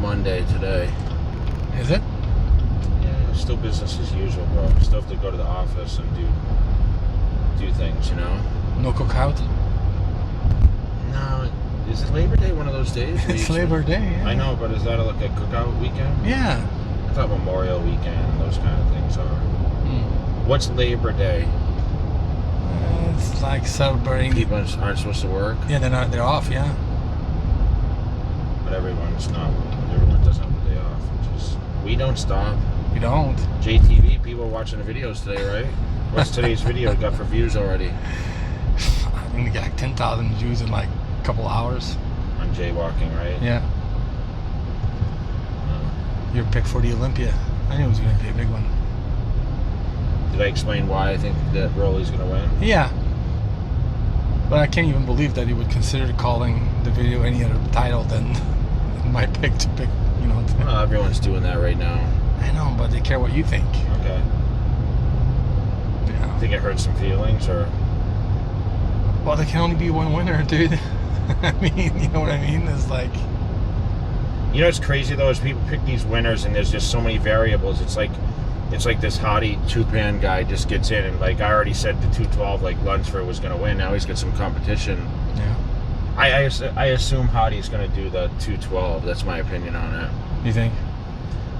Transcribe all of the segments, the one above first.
Monday today. Is it? Yeah, still business as usual, bro. Still have to go to the office and do things, you know? No cookout? No, is it Labor Day one of those days? It's Labor Day, yeah. I know, but is that like a cookout weekend? Yeah. I thought Memorial Weekend and those kind of things are. What's Labor Day? It's like celebrating. People aren't supposed to work? Yeah, they're off, yeah. But everyone doesn't have the day off. We don't stop. You don't? JTV, people are watching the videos today, right? What's today's video got for views already? I think we got like 10,000 views in like a couple hours. On jaywalking, right? Yeah. Your pick for the Olympia. I knew it was going to be a big one. Did I explain why I think that Rolly's going to win? Yeah. But I can't even believe that he would consider calling the video any other title than my pick to pick, you know. Well, everyone's doing that right now. I know, but they care what you think. Okay. Yeah. Think it hurts some feelings, or? Well, there can only be one winner, dude. I mean, you know what I mean? It's like... You know what's crazy, though, is people pick these winners, and there's just so many variables. It's like this hottie two-pan guy just gets in, and like I already said, the 212, like Lunsford was going to win. Now he's got some competition. Yeah. I assume Hottie's going to do the 212. That's my opinion on it. You think?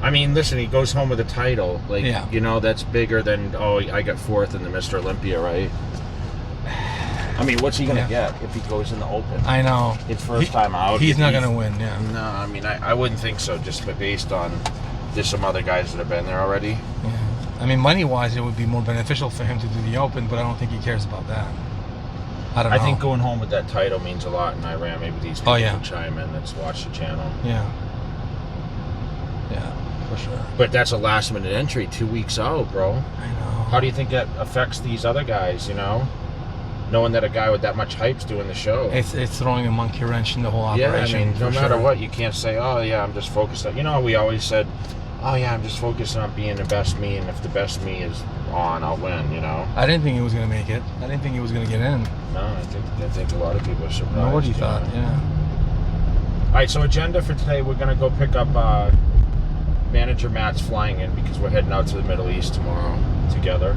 I mean, listen, he goes home with a title. Like, yeah. You know, that's bigger than, I got fourth in the Mr. Olympia, right? I mean, what's he going to get if he goes in the Open? I know. His first time out. He's not going to win, yeah. No, I mean, I wouldn't think so, just based on there's some other guys that have been there already. Yeah. I mean, money-wise, it would be more beneficial for him to do the Open, but I don't think he cares about that. I don't know. I think going home with that title means a lot in Iran. Maybe these people can chime in that's watch the channel. Yeah. Yeah, for sure. But that's a last-minute entry, 2 weeks out, bro. I know. How do you think that affects these other guys, you know? Knowing that a guy with that much hype's doing the show. It's throwing a monkey wrench in the whole operation. Yeah, I mean, no matter what, you can't say, oh, yeah, I'm just focused on... You know, we always said, oh, yeah, I'm just focused on being the best me, and if the best me is on, I'll win, you know? I didn't think he was going to make it. I didn't think he was going to get in. No, I think a lot of people are surprised. Nobody thought, yeah. All right, so agenda for today, we're going to go pick up... Manager Matt's flying in because we're heading out to the Middle East tomorrow together.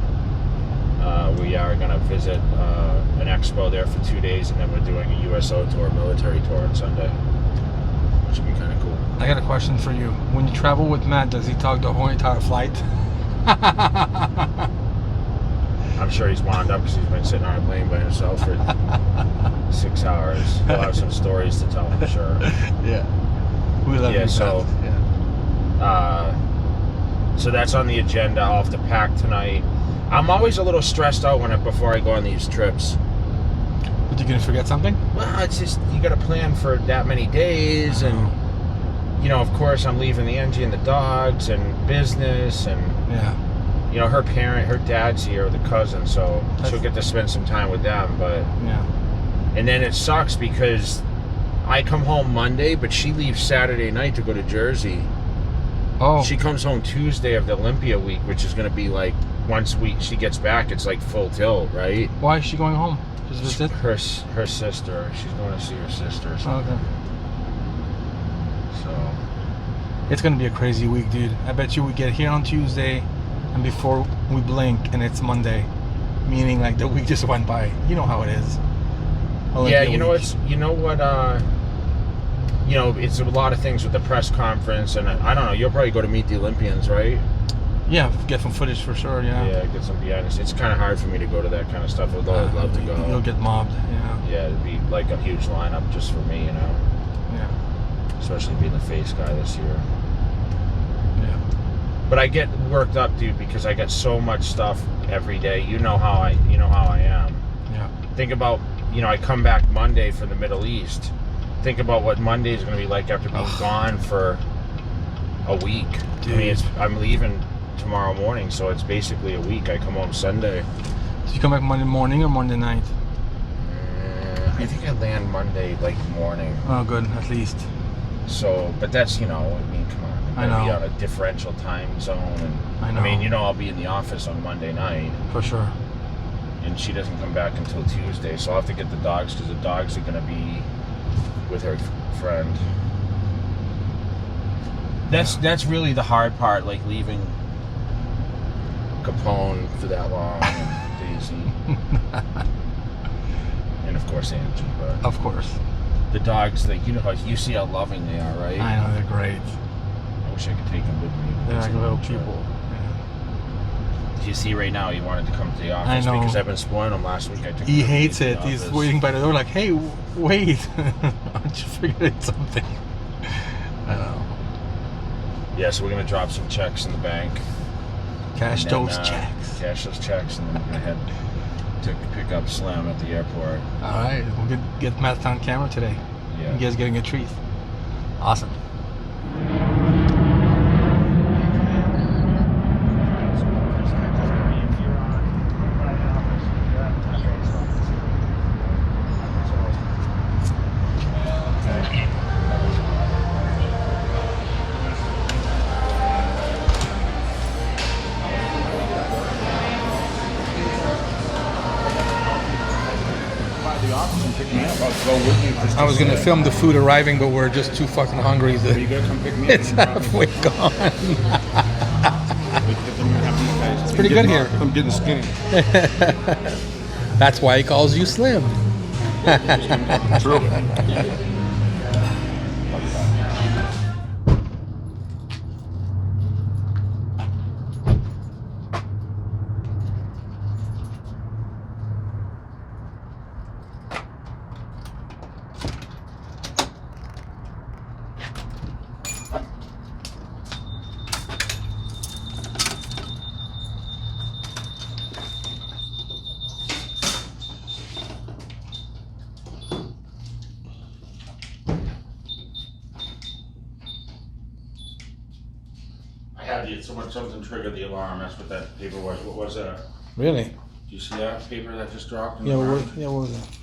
We are going to visit an expo there for 2 days, and then we're doing a USO tour, military tour on Sunday, which would be kind of cool. I got a question for you. When you travel with Matt, does he talk the whole entire flight? I'm sure he's wound up because he's been sitting on a plane by himself for 6 hours. He'll have some stories to tell, I'm sure. Yeah. We love you, so, yeah. So that's on the agenda. I'll have to pack tonight. I'm always a little stressed out before I go on these trips. But you gonna forget something? Well, it's just you got to plan for that many days, and you know, of course, I'm leaving the Angie and the dogs and business, and you know, her dad's here, the cousin, so she'll get to spend some time with them. But and then it sucks because I come home Monday, but she leaves Saturday night to go to Jersey. Oh. She comes home Tuesday of the Olympia week, which is going to be like, once she gets back, it's like full tilt, right? Why is she going home? Just visit? Her sister. She's going to see her sister or something. Okay. So. It's going to be a crazy week, dude. I bet you we get here on Tuesday, and before we blink, and it's Monday. Meaning, like, the week just went by. You know how it is. Olympia you know week. You know, it's a lot of things with the press conference, and I don't know, you'll probably go to meet the Olympians, right? Yeah, get some footage for sure, yeah. Yeah, get some behind the scenes. It's kind of hard for me to go to that kind of stuff, although I'd love to go. You'll get mobbed, yeah. Yeah, it'd be like a huge lineup just for me, you know? Yeah. Especially being the face guy this year. Yeah. But I get worked up, dude, because I get so much stuff every day. You know how I am. Yeah. Think about, you know, I come back Monday from the Middle East. Think about what Monday is going to be like after being gone for a week. Dude. I mean, I'm leaving tomorrow morning, so it's basically a week. I come home Sunday. Do you come back Monday morning or Monday night? I think I land Monday, like, morning. Oh, good, at least. So, but that's, you know, I mean, come on. I'm going to be on a differential time zone. And, I know. I mean, you know, I'll be in the office on Monday night. For sure. And she doesn't come back until Tuesday, so I'll have to get the dogs, because the dogs are going to be with her friend. That's really the hard part, like leaving Capone for that long, and Daisy, and of course Angie. But of course, the dogs, like you see how loving they are, right? I know they're great. I wish I could take them with me. They're like little people. You see right now he wanted to come to the office because I've been spoiling him last week. He hates it. He's waiting by the door like, hey, wait. Aren't you forgetting something? I know. Yeah, so we're going to drop some checks in the bank. Cash those checks. Cash those checks, and then we're going to head to pick up Slim at the airport. All right. We'll get Matt on camera today. Yeah. You guys getting a treat. Awesome. I was gonna film the food arriving, but we're just too fucking hungry. You gotta come pick me up. It's halfway gone. It's pretty good here. I'm getting skinny. That's why he calls you Slim. True. Something triggered the alarm. That's what that paper was. What was that? Really? Do you see that paper that just dropped? Yeah. What was it?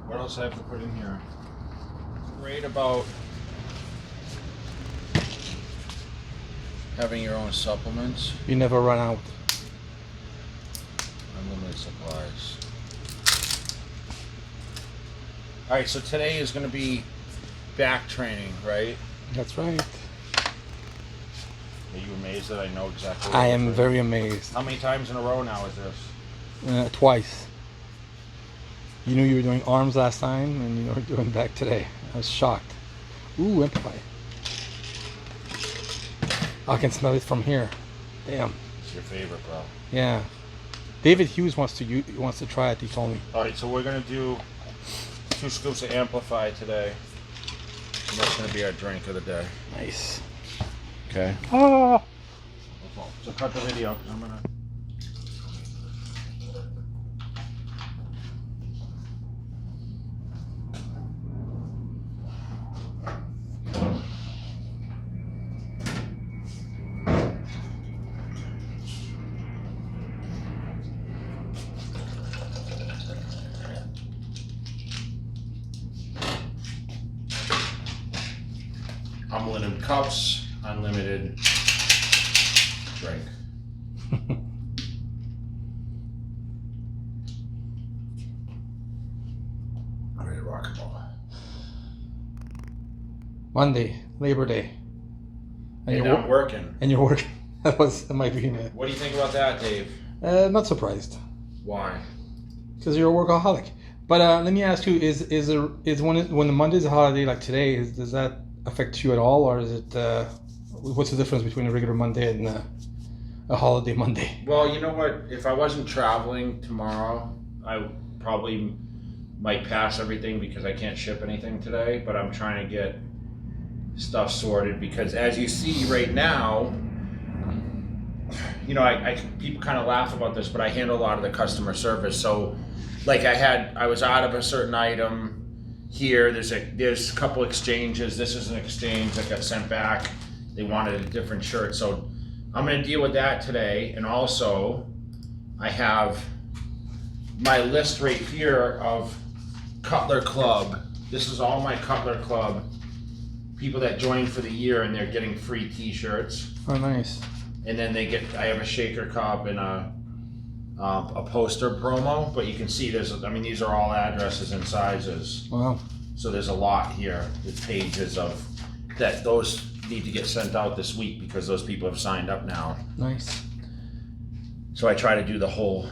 What else I have to put in here? Great about having your own supplements. You never run out. Unlimited supplies. All right, so today is going to be back training, right? That's right. Are you amazed that I know exactly? I am very amazed. How many times in a row now is this? Twice. You knew you were doing arms last time, and you were doing back today. I was shocked. Ooh, Amplify. I can smell it from here. Damn. It's your favorite, bro. Yeah. David Hughes wants to try it. He told me. All right, so we're gonna do 2 scoops of Amplify today. And that's gonna be our drink of the day. Nice. Okay. Ah. So cut the video. 'Cause I'm gonna. Unlimited cups, unlimited drink. I'm ready to rock and roll. Monday, Labor Day. And I'm working. And you're working. That might be. What do you think about that, Dave? Not surprised. Why? Because you're a workaholic. But let me ask you: is when the Monday's a holiday like today, does that affect you at all, or is it? What's the difference between a regular Monday and a holiday Monday? Well, you know what? If I wasn't traveling tomorrow, I probably might pass everything because I can't ship anything today. But I'm trying to get stuff sorted because, as you see right now, you know, I people kind of laugh about this, but I handle a lot of the customer service. So like I was out of a certain item here. There's a couple exchanges. This is an exchange that got sent back. They wanted a different shirt, so I'm going to deal with that today. And also, I have my list right here of Cutler Club. This is all my Cutler Club people that joined for the year, and they're getting free T-shirts. Oh, nice. And then I have a shaker cup and a poster promo, but you can see these are all addresses and sizes. Wow. So there's a lot here with pages of that. Those need to get sent out this week because those people have signed up now. Nice. So I try to do the whole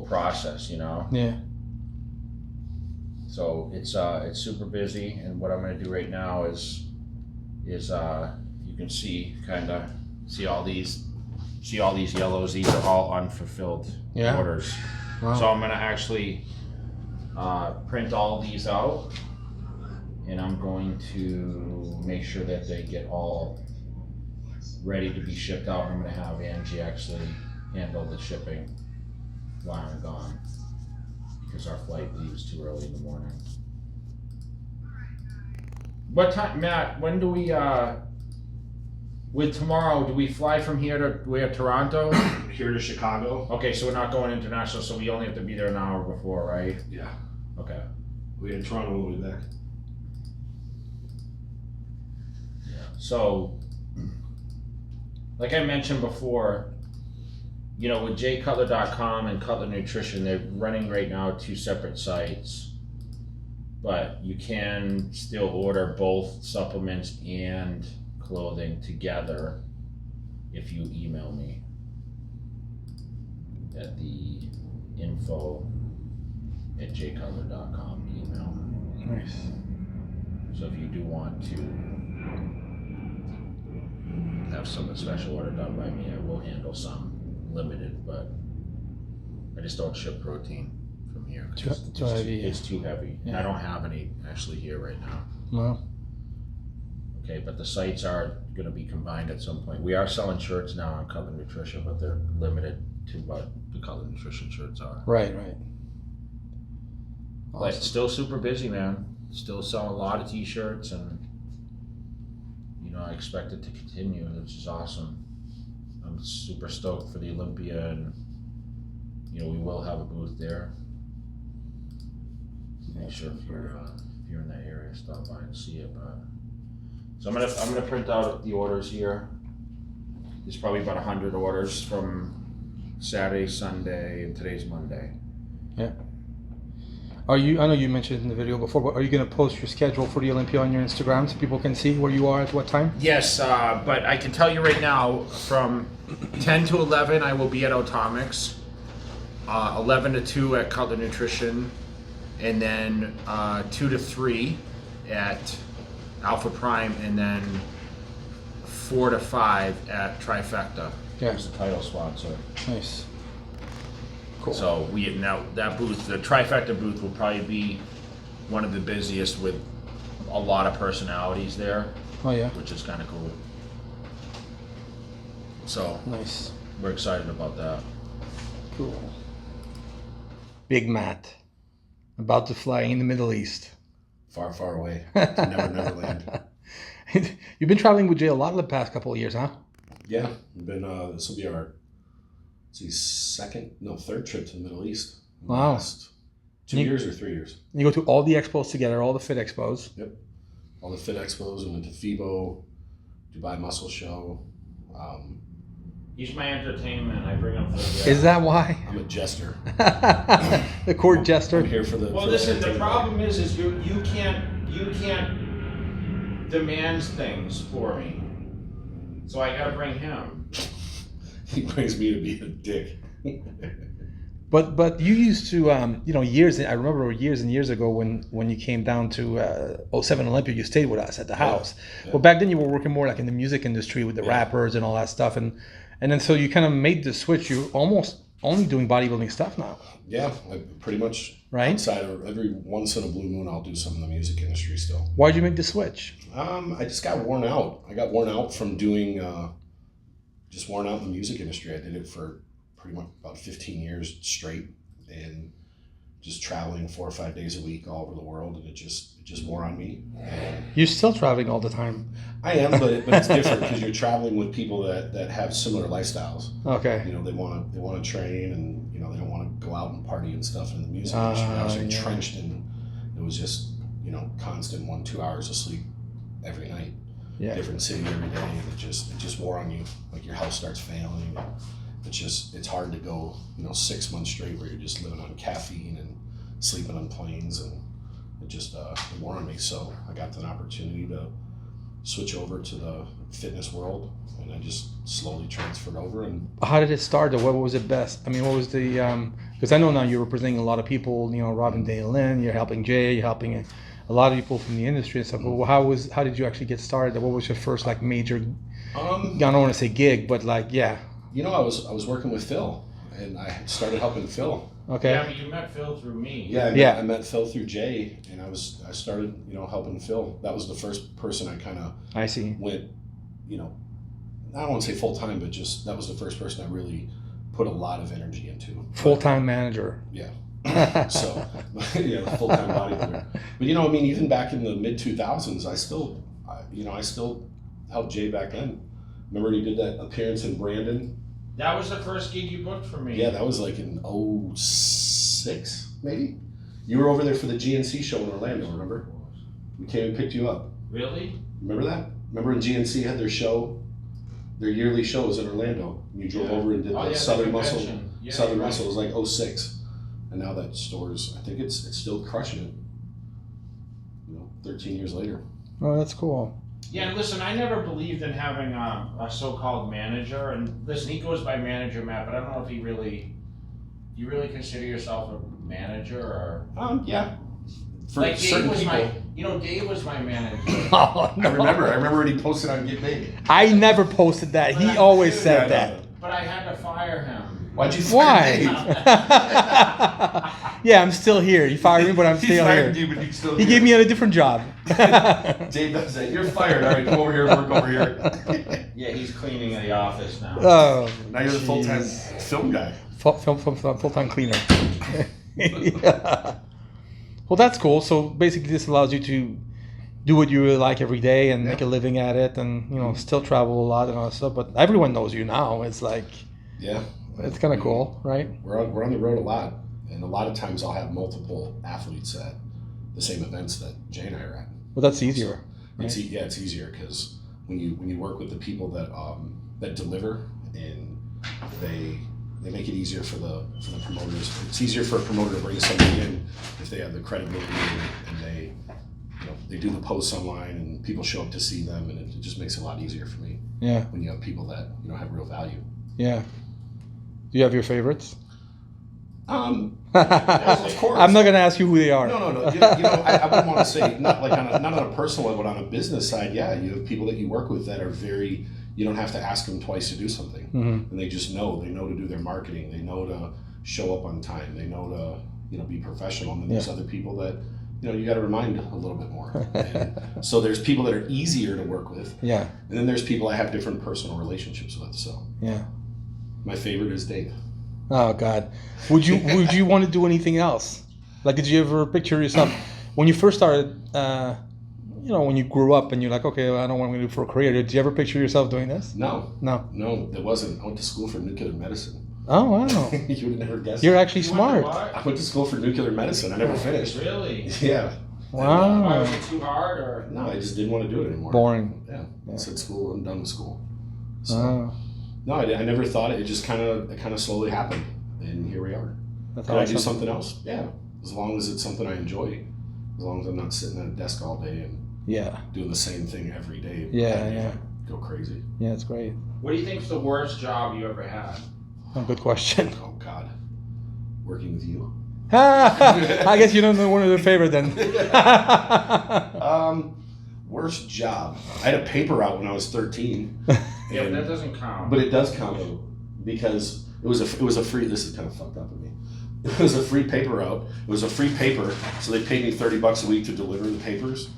process, Yeah. So it's super busy, and what I'm going to do right now is you can see all these yellows. These are all unfulfilled orders. Wow. So I'm going to actually print all these out, and I'm going to make sure that they get all ready to be shipped out. I'm going to have Angie actually handle the shipping while I'm gone, because our flight leaves too early in the morning. What time, Matt, when do we, with tomorrow, do we fly from here to Toronto? Here to Chicago. Okay, so we're not going international, so we only have to be there an hour before, right? Yeah. Okay. We in Toronto, we'll be back. Yeah. So, like I mentioned before, with jcutler.com and Cutler Nutrition, they're running right now 2 separate sites, but you can still order both supplements and clothing together if you email me at the info@jcutler.com email. Nice. So if you do want to have some special order done by me, I will handle some limited, but I just don't ship protein from here. Too heavy. It's too heavy, and Yeah. I don't have any actually here right now. No. Okay, but the sites are going to be combined at some point. We are selling shirts now on Cutler Nutrition, but they're limited to what the Cutler Nutrition shirts are. Right. But Awesome. still super busy, man. Still selling a lot of T-shirts, and I expect it to continue, which is awesome. I'm super stoked for the Olympia, and we will have a booth there. Make sure if you're in that area, stop by and see it. But so I'm gonna print out the orders here. There's probably about 100 orders from Saturday, Sunday, and today's Monday. Yeah. I know you mentioned it in the video before, but are you going to post your schedule for the Olympia on your Instagram so people can see where you are at what time? Yes, but I can tell you right now, from 10 to 11, I will be at Atomics, 11 to 2 at Cutler Nutrition, and then 2 to 3 at Alpha Prime, and then 4 to 5 at Trifecta. Yeah. Who's the title sponsor. Nice. Cool. So that booth, the Trifecta booth, will probably be one of the busiest with a lot of personalities there. Oh yeah. Which is kind of cool. So Nice. we're excited about that. Cool. Big Matt, about to fly in the Middle East. Far, far away. Never land. You've been traveling with Jay a lot in the past couple of years, huh? Yeah, we've been. This will be our third trip to the Middle East. In the Wow. last 2 years or 3 years. You go to all the expos together, all the fit expos. Yep. All the fit expos. We went to FIBO, Dubai Muscle Show. He's my entertainment. I bring him for the. Is that why? I'm a jester. The court jester. I'm here for the. Well, for listen. The entertainment. problem is you can't demand things for me. So I gotta bring him. He brings me to be a dick. But you used to years. I remember years and years ago when you came down to 07 Olympia, you stayed with us at the house. Yeah. Well, back then you were working more like in the music industry with the rappers and all that stuff, and then so you kind of made the switch. You're almost only doing bodybuilding stuff now. Yeah, I pretty much. Right. Outside of every once in a blue moon, I'll do some in the music industry still. Why'd you make the switch? I just got worn out. I got worn out from doing. Just worn out in the music industry. I did it for pretty much about 15 years straight, and just traveling 4 or 5 days a week all over the world, and it just wore on me. And You're still traveling all the time. I am, but it's different because you're traveling with people that have similar lifestyles. Okay. You know, they want to train, and you know, they don't want to go out and party and stuff in the music industry. I was entrenched in. It was just, you know, constant 1-2 hours of sleep every night. Yeah. Different city every day, and it just wore on you. Like your health starts failing. It's hard to go, you know, 6 months straight where you're just living on caffeine and sleeping on planes, and it just it wore on me. So I got an opportunity to switch over to the fitness world, and I just slowly transferred over. And how did it start? What was it best? I mean, what was the because I know now you're representing a lot of people. You know, Robin Dale Lynn. You're helping Jay. You're helping a lot of people from the industry and stuff. But how did you actually get started? What was your first like major? I don't want to say gig, but like yeah. You know, I was working with Phil, and I started helping Phil. Okay. Yeah, but you met Phil through me. Yeah, I met Phil through Jay, and I started, you know, helping Phil. That was the first person I see. Went, you know, I don't want to say full time, but just that was the first person I really put a lot of energy into. Full-time manager. Yeah. So, yeah, full-time bodybuilder. But you know, I mean, even back in the mid 2000s, I still helped Jay back then. Remember when he did that appearance in Brandon? That was the first gig you booked for me. Yeah, that was like in 06, maybe? You were over there for the GNC show in Orlando, remember? We came and picked you up. Really? Remember that? Remember when GNC had their show, their yearly show was in Orlando? And you drove over and did the Southern Muscle. Southern Muscle was like 06. And now that store's, I think it's still crushing it. You know, 13 years later. Oh, that's cool. Yeah, and listen, I never believed in having a so-called manager. And listen, he goes by manager, Matt, but I don't know if you really consider yourself a manager or? Yeah. For like certain people. Dave was my manager. Oh, no. I remember when he posted on Get Big. I never posted that. He always said that. But I had to fire him. Why'd you fire me? Yeah, I'm still here. You fired me, but I'm still here. You, but he's still He here. gave me a different job. Dave does that. You're fired. All right, come over here and work over here. Yeah, he's cleaning the office now. Oh, Now you're the full-time film guy. Full-time cleaner. Yeah. Well, that's cool. So basically, this allows you to do what you really like every day and make a living at it, and still travel a lot and all that stuff. But everyone knows you now. It's like, it's kind of cool, right? We're on the road a lot, and a lot of times I'll have multiple athletes at the same events that Jay and I are at. Well, that's easier. So it's easier because when you work with the people that deliver, and they make it easier for the promoters. It's easier for a promoter to bring somebody in if they have the credibility and they do the posts online and people show up to see them, and it just makes it a lot easier for me. Yeah. When you have people that have real value. Yeah. Do you have your favorites? Of course. I'm not gonna ask you who they are. No. I wouldn't want to say not on a personal level, but on a business side. Yeah, you have people that you work with that are very. You don't have to ask them twice to do something, and they just know. They know to do their marketing. They know to show up on time. They know to be professional. And then there's other people that you got to remind a little bit more. And so there's people that are easier to work with. Yeah. And then there's people I have different personal relationships with. So yeah. My favorite is Dave. Oh God, would you want to do anything else? Like, did you ever picture yourself when you first started? When you grew up and you're like, okay, I don't want to do for a career. Did you ever picture yourself doing this? No, there wasn't. I went to school for nuclear medicine. Oh wow! You would have never guessed. You're actually smart. I went to school for nuclear medicine. I never finished. Really? Yeah. Wow. Was it too hard or? No, I just didn't want to do it anymore. Boring. Yeah. I said school. I'm done with school. So. No, I never thought it. It just kind of slowly happened, and here we are. Can I do something else? Yeah, as long as it's something I enjoy. As long as I'm not sitting at a desk all day and doing the same thing every day. Yeah. Go crazy. Yeah, it's great. What do you think's the worst job you ever had? Oh, good question. Oh God, working with you. I guess you don't know one of the favorite then. Worst job. I had a paper out when I was 13. Yeah, but that doesn't count. But it does count though, because it was a free. This is kind of fucked up of me. It was a free paper out. It was a free paper, so they paid me $30 a week to deliver the papers.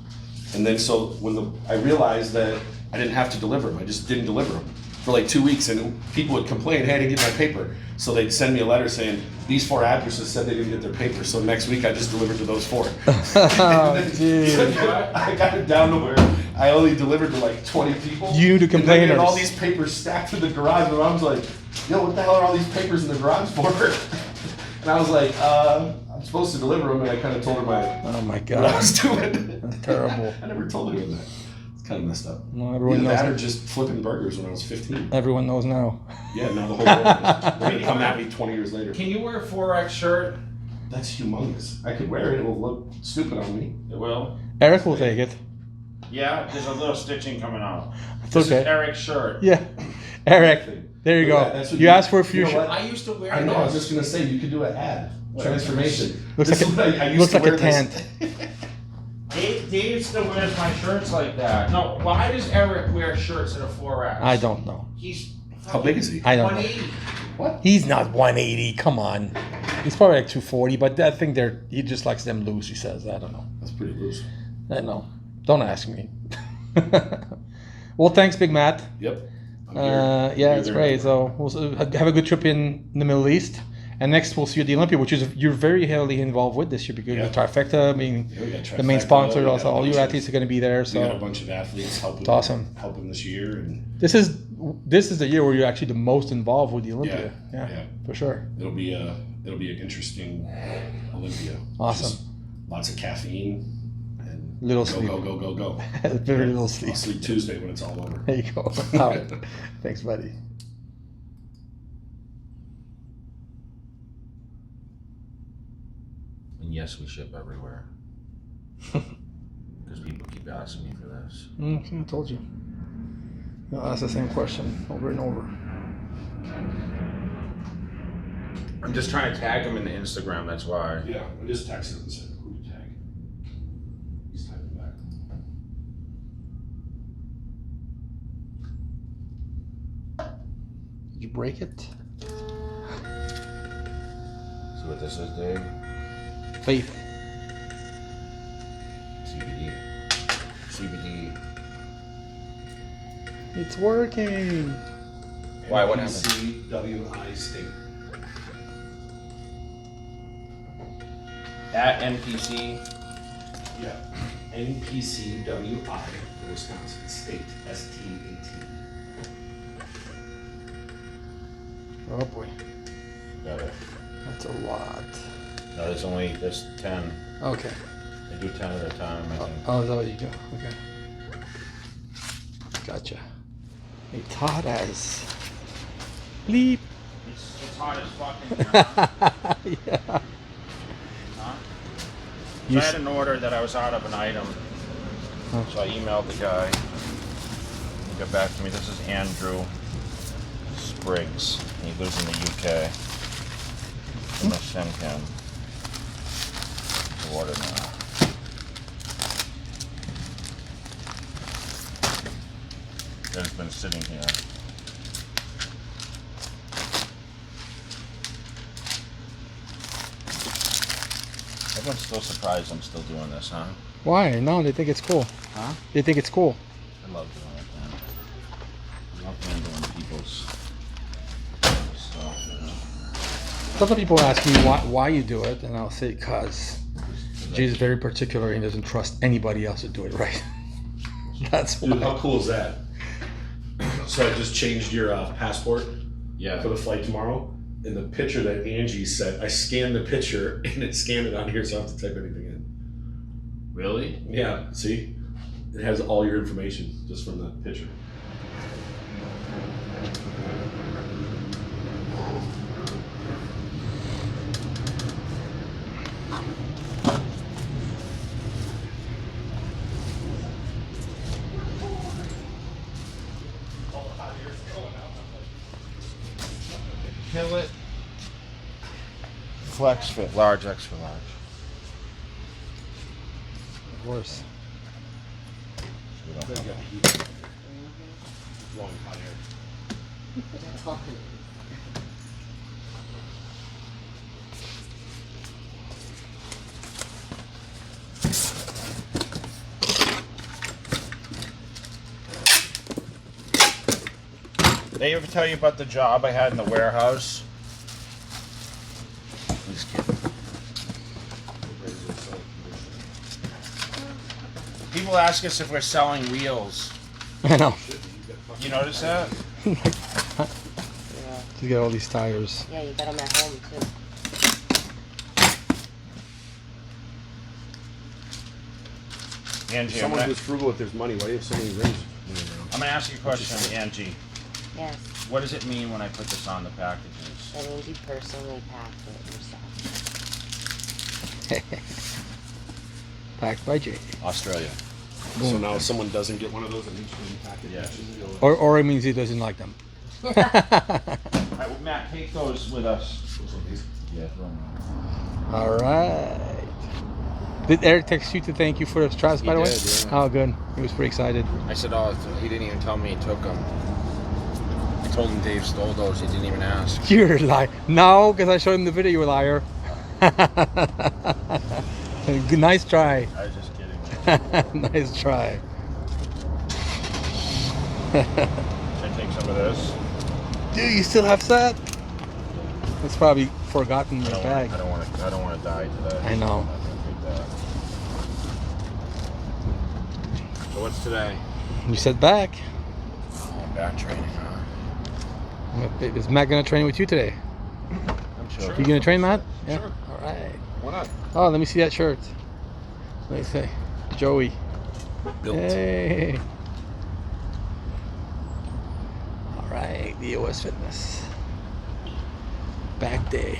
And then so when I realized that I didn't have to deliver them, I just didn't deliver them. for like 2 weeks, and people would complain, hey, I didn't get my paper. So they'd send me a letter saying, these 4 addresses said they didn't get their paper, so next week I just delivered to those 4. Oh, geez. I got it down to where I only delivered to like 20 people. You the complainers. And all these papers stacked in the garage, and Mom's like, yo, what the hell are all these papers in the garage for? And I was like, I'm supposed to deliver them, and I kind of told her Oh my what I God. was doing. That's terrible. I never told anyone that. It's kind of messed up. Well, everyone Either knows. that or just flipping burgers when I was 15. Everyone knows now. Yeah, now the whole world is going to come at me 20 years later. Can you wear a 4X shirt? That's humongous. I could wear it. It will look stupid on me. It will. Eric will take it. Yeah, there's a little stitching coming out. It's This okay. is Eric's shirt. Yeah. Eric, there you go. Yeah, that's what You asked for a few you know shirts. what? I used to wear I know. I was this. just going to say, you could do an ad. Transformation. Looks This like is what I used looks to like wear a this. tent. Dave still wears my shirts like that. No, why does Eric wear shirts in a 4X? I don't know. He's How big is he? I don't know. 180. What? He's not 180. Come on. He's probably like 240, but I think he just likes them loose, he says. I don't know. That's pretty loose. I know. Don't ask me. Well, thanks, Big Matt. Yep. I'm Yeah, here. it's great. So we'll have a good trip in the Middle East. And next we'll see you at the Olympia, which is you're very heavily involved with this year because Yeah. the Trifecta, I mean, Yeah, we got the main Trifecta, sponsor, we got also a all bunch your of- athletes are going to be there. We got a So bunch of athletes helping. It's awesome. Helping this year, and this is the year where you're actually the most involved with the Olympia. Yeah, yeah. for sure. it'll be an interesting Olympia. Awesome. Just lots of caffeine and Little go, sleep. go. Very little sleep. I'll sleep Tuesday when it's all over. There you go. All right. Thanks, buddy. And yes, we ship everywhere. Because people keep asking me for this. I told you. You'll ask the same question over and over. I'm just trying to tag him in the Instagram, that's why. Yeah, I just texted him and said, "Who to tag?" He's typing back. Did you break it? See what this is, Dave? Faith. CBD. It's working. Why? What happened? NPCWI state. At NPC. Yeah. NPCWI for Wisconsin State. STAT. Oh boy, Got it. that's a lot. No, there's 10. Okay. I do 10 at a time, I think. Oh, is that what you do? Okay. Gotcha. They taught us. Bleep. It's hot as fuck in here. Yeah. Huh? You So I had an order that I was out of an item. Oh. So I emailed the guy. He got back to me. This is Andrew Spriggs. He lives in the UK. I'm gonna send him the order now. That has been sitting here. Everyone's still surprised I'm still doing this, huh? Why? No, they think it's cool. Huh? They think it's cool. I love doing it, man. I love handling people's stuff, you know? Some people ask me why you do it, and I'll say because Jay's very particular and doesn't trust anybody else to do it right. That's Dude, how why. cool is that? So I just changed your passport Yeah. for the flight tomorrow. And the picture that Angie sent, I scanned the picture and it scanned it on here, so I don't have to type anything in. Really? Yeah, see? It has all your information just from that picture. Kill it. Flex fit, large, extra large. Of course. So we don't have Long hot air. Did I ever tell you about the job I had in the warehouse? Just kidding. People ask us if we're selling wheels. I know. You notice that? You got all these tires. Yeah, you got them at home too. Angie, Someone who's frugal with their money. Why do you have so many rings? I'm gonna ask you a question, Angie. Yes. What does it mean when I put this on the packages? That means you personally packed it yourself. Packed by Jay. Australia. So now if someone doesn't get one of those, it needs to be packaged. Yes. Or it means he doesn't like them. All right, well, Matt, take those with us. Yeah. All right. Did Eric text you to thank you for the straps, by the way? did, yeah. Oh, good. He was pretty excited. I said, oh, he didn't even tell me he took them. I told him Dave stole those. He didn't even ask. You're a liar. No, because I showed him the video, you liar. Nice try. I was just kidding. Nice try. Should I take some of this? Dude, you still have that? It's probably forgotten in your bag. I don't want to die today. I know. I'm not gonna take that. So what's today? You said back. Oh, back training, huh? Is Matt gonna train with you today? I'm sure. You gonna train, Matt? Yeah. Sure. All right. Why not? Oh, let me see that shirt. Let me see. Joey. Built. Hey. All right. EOS Fitness. Back day.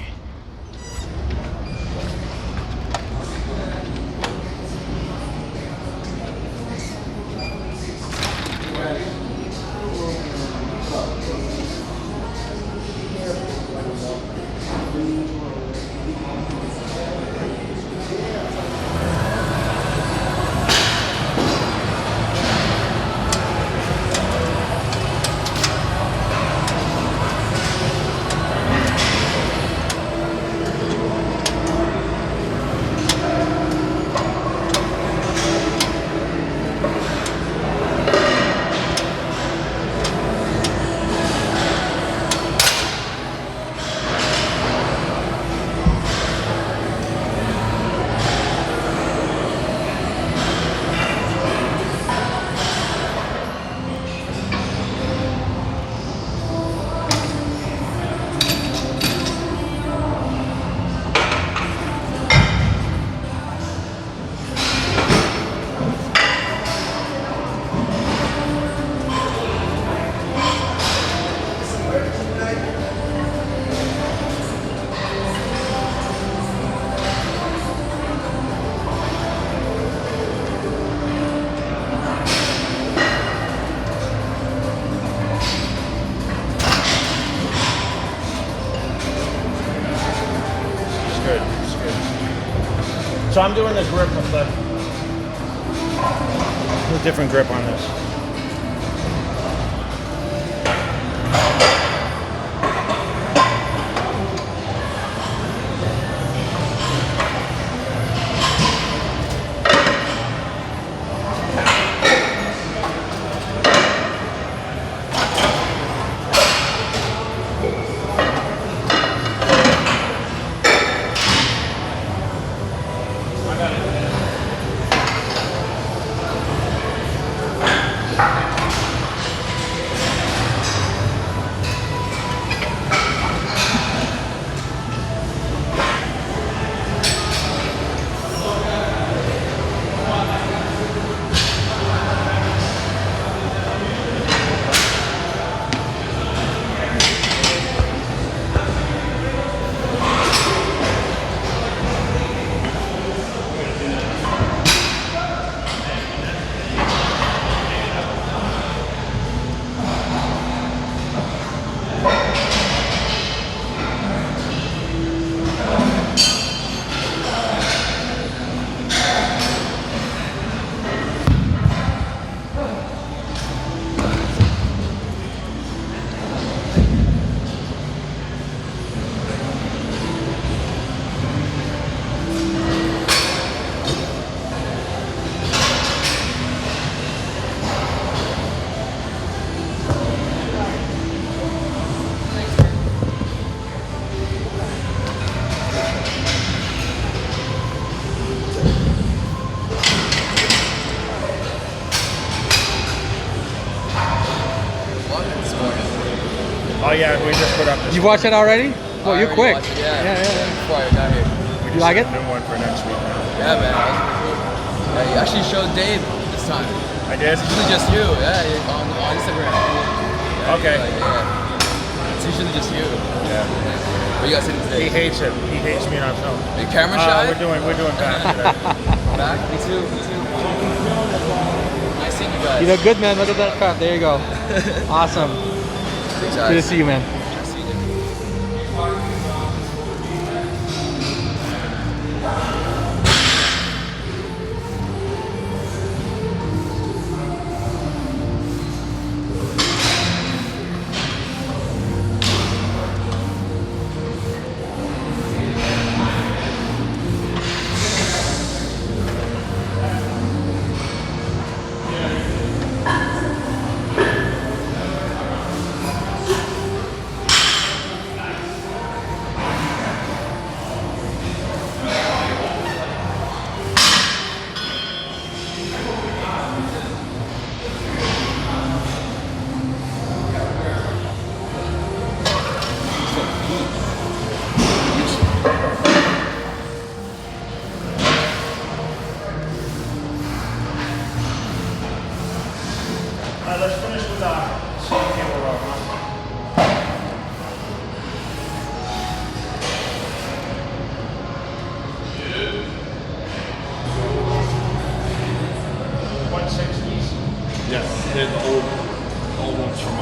So I'm doing the grip with the different grip on this. Oh yeah, we just put up this. You watched it already? Well, I you're already quick. watched it, yeah. Yeah. Before I got here. You like it? New one for next week. Yeah, man. That was pretty cool. Yeah, you actually showed Dave this time. I did. It's usually just you. Yeah, on Instagram. Yeah, Okay. like, yeah. It's usually just you. Yeah. What you guys hitting He today? hates it. He hates me on film. Are you camera shy? We're doing back today. Back? Me too. Nice seeing you guys. You look good, man. Look at that cut. There you go. Awesome. Thanks, Good to guys. see you, man. Nice seeing you. Let's finish with same camera row, huh? Yeah, they're the old ones from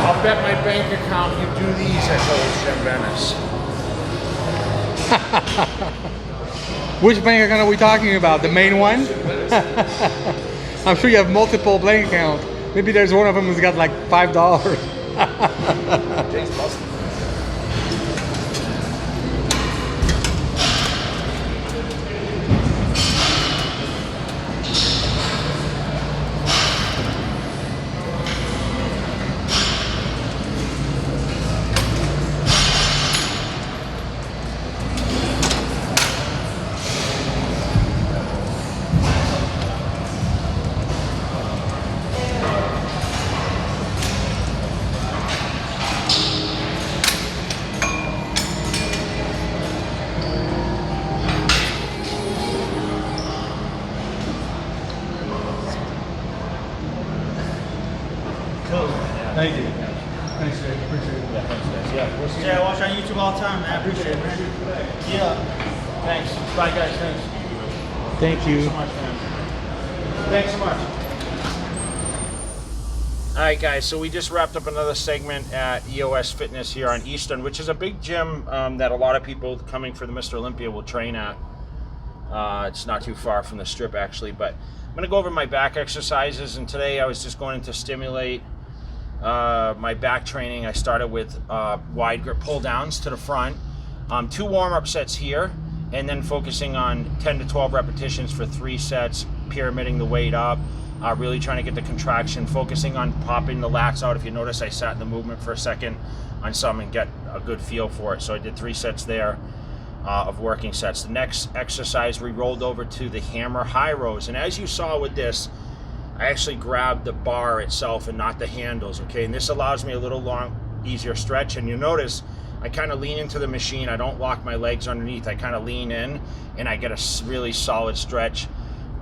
I'll bet my bank account you do these at Olympia Venice. Which bank account are we talking about? The main one? I'm sure you have multiple bank accounts. Maybe there's one of them who's got like $5. Jake's busting. Thank you. Thanks, Jake. Appreciate it. Yeah, Yeah, I watch on YouTube all the time, man. I appreciate it, man. Yeah. thanks. Bye, guys. Thanks. Thank you. So much, man. Thanks so much. All right, guys. So we just wrapped up another segment at EOS Fitness here on Eastern, which is a big gym that a lot of people coming for the Mr. Olympia will train at. It's not too far from the strip, actually. But I'm going to go over my back exercises. And today I was just going to stimulate my back training. I started with wide grip pull downs to the front, 2 warm-up sets here, and then focusing on 10 to 12 repetitions for 3 sets, pyramiding the weight up, really trying to get the contraction, focusing on popping the lats out. If you notice, I sat in the movement for a second on some and get a good feel for it. So I did 3 sets there of working sets. The next exercise, we rolled over to the hammer high rows, and as you saw with this, I actually grabbed the bar itself and not the handles, okay? And this allows me a little easier stretch. And you notice I kind of lean into the machine. I don't lock my legs underneath. I kind of lean in and I get a really solid stretch.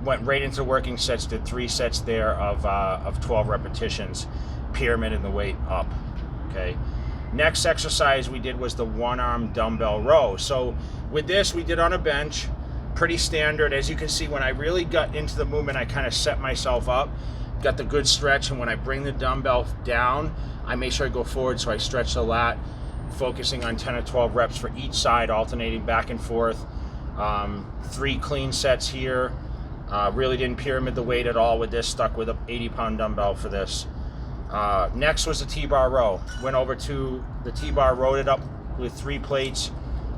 Went right into working sets, did 3 sets there of 12 repetitions, pyramiding the weight up, okay? Next exercise we did was the 1-arm dumbbell row. So with this, we did on a bench, Pretty standard. As you can see, when I really got into the movement, I kind of set myself up, got the good stretch, and when I bring the dumbbell down, I make sure I go forward, so I stretch the lat, focusing on 10 or 12 reps for each side, alternating back and forth. 3 clean sets here. Really didn't pyramid the weight at all with this, stuck with a 80-pound dumbbell for this. Next was the T-bar row. Went over to the T-bar, rowed it up with 3 plates,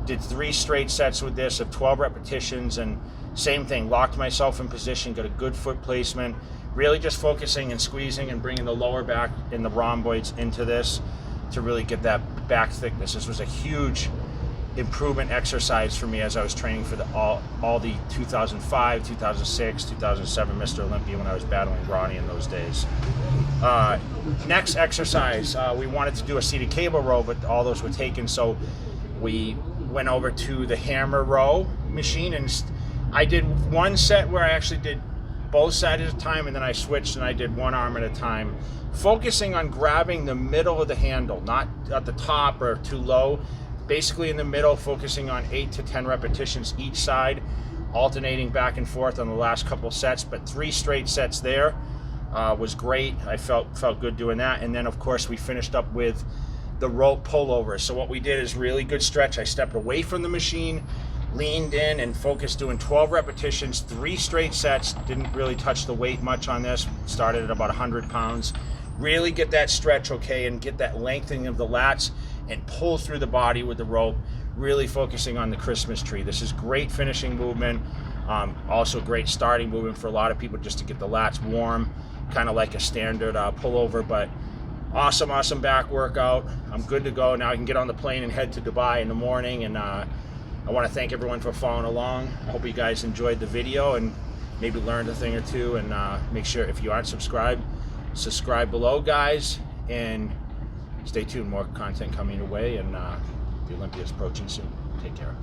did 3 straight sets with this of 12 repetitions, and same thing, locked myself in position, got a good foot placement, really just focusing and squeezing and bringing the lower back and the rhomboids into this to really get that back thickness. This was a huge improvement exercise for me as I was training for all the 2005, 2006, 2007 Mr. Olympia when I was battling Ronnie in those days. Next exercise, we wanted to do a seated cable row, but all those were taken, so we went over to the hammer row machine, and I did 1 set where I actually did both sides at a time, and then I switched and I did 1 arm at a time, focusing on grabbing the middle of the handle, not at the top or too low, basically in the middle, focusing on 8 to 10 repetitions each side, alternating back and forth on the last couple sets, but 3 straight sets there was great. I felt good doing that. And then of course we finished up with the rope pullover. So what we did is really good stretch. I stepped away from the machine, leaned in and focused, doing 12 repetitions, 3 straight sets. Didn't really touch the weight much on this. Started at about 100 pounds. Really get that stretch, okay, and get that lengthening of the lats and pull through the body with the rope, really focusing on the Christmas tree. This is great finishing movement, also great starting movement for a lot of people just to get the lats warm, kind of like a standard pullover, but awesome back workout. I'm good to go. Now I can get on the plane and head to Dubai in the morning, and I want to thank everyone for following along. I hope you guys enjoyed the video and maybe learned a thing or two, and make sure if you aren't subscribed, subscribe below, guys, and stay tuned. More content coming your way, and the Olympia is approaching soon. Take care.